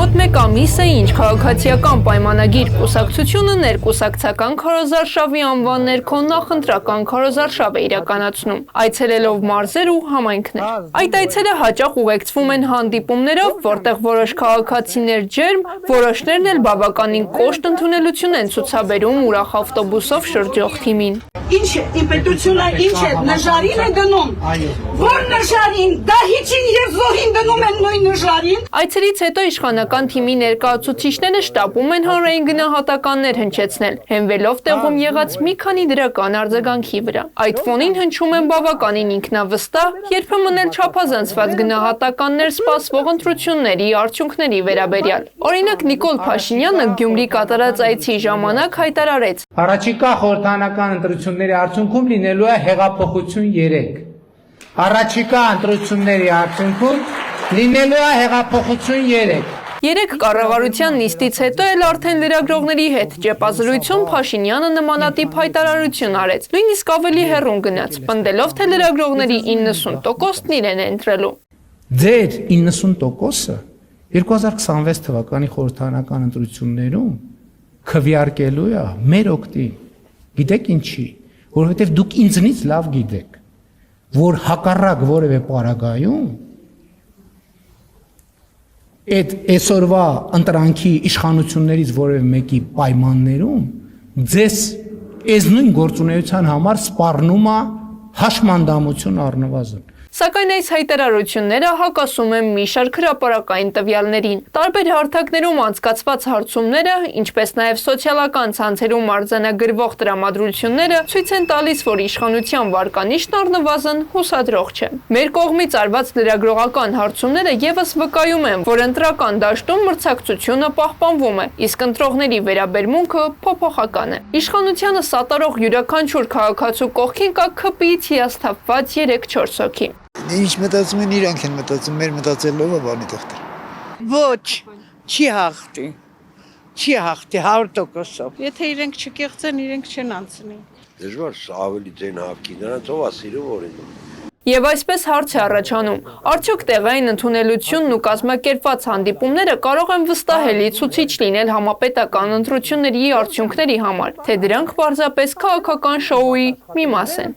Մոտ մեկ ամիս է ինչ քաղաքացիական պայմանագիր կուսակցությունը ներկուսակցական քարոզարշավի անվան ներքո նախընտրական քարոզարշավ է իրականացնում, այցելելով մարզեր ու համայնքներ։ Այդ այցերը հաճախ ուղեկցվում են հանդիպումներով, որտեղ որոշ քաղաքացիներ ջերմ, որոշներն էլ բավականին կոշտ ընդունելություն են ցուցաբերում ուրախ ավտոբուսով շրջող թիմին։ Ինչ իմպետությունը ինչ է նժարին է դնում, որ նժարին, դահիճին և զոհին դնում են նույն նժարին։ Այցերից հետո իշխանական թիմի ներկայացուցիչները շտապում են հանրային գնահատականներ հնչեցնել, հենվելով տեղում եղած մի քանի դրական արձագանքի վրա։ Այդ ֆոնին հնչում են բավականին ինքնավստահ, երբեմն էլ չափազանցված գնահատականներ սպասվող ընտրությունների արդյունքների վերաբերյալ։ Օրինակ Նիկոլ Փաշինյանը Գյումրի կատարած այցի ժամանակ հայտարարեց. Առաջիկա խորհրդանական ընտրությունների արդյունքում լինելու է հեղափոխություն 3։ Առաջիկա ընտրությունների արդյունքում լինելու է հեղափոխություն 3։ Երեք կառավարության նիստից հետո էլ արդեն լրագրողների հետ ճեպազրույցում Փաշինյանը նմանատիպ հայտարարություն արեց, նույնիսկ ավելի հեռուն գնաց, պնդելով, թե լրագրողների 90%-ն իրեն է ընտրելու։ Ձեր 90%-ը 2026 թվականի խորհրդանական ընտրություններում քվեարկելու է մեր օգտին։ Գիտեք ինչի, որովհետև դուք ինձնից լավ գիտեք, որ հակառակ որևէ պարագայում այդ այսօրվա ընտրանքի իշխանություններից որևէ մեկի պայմաններում ձեզ այս նույն գործունեության համար սպառնում է հաշմանդամություն առնվազն։ Սակայն այս հայտարարությունները հակասում են մի շարք հրապարակային տվյալներին։ Տարբեր հարթակներում անցկացված հարցումները, ինչպես նաև սոցիալական ցանցերում արձանագրվող տրամադրությունները ցույց են տալիս, որ իշխանության վարկանիշն առնվազն հուսադրող չէ։ Մեր կողմից արված լրագրողական հարցումները եւս վկայում են, որ ընտրական դաշտում մրցակցությունը պահպանվում է, իսկ ընտրողների վերաբերմունքը փոփոխական է։ Իշխանությանը սատարող յուրաքանչյուր քաղաքացու կողքին կա ԿՊ-ից հիասթափված 3-4 հոգի։ Ինչ մտածում են իրանք են մտածում, մեր մտածելով է բանի տղտր։ Ոչ, չի հաղթի, 100%-ով։ Եթե իրենք չկեղծեն, իրենք չեն անցնի։ Դժվար ավելի ձեն հաղթի, նրանց ով է սիրում օրինում։ Եվ այսպես հարց է առաջանում, արդյոք տեղային ընդունելությունն ու կազմակերպված հանդիպումները կարող են վստահելի ցուցիչ լինել համապետական ընտրությունների արդյունքների համար, թե դրանք պարզապես քաղաքական շոուի մի մաս են։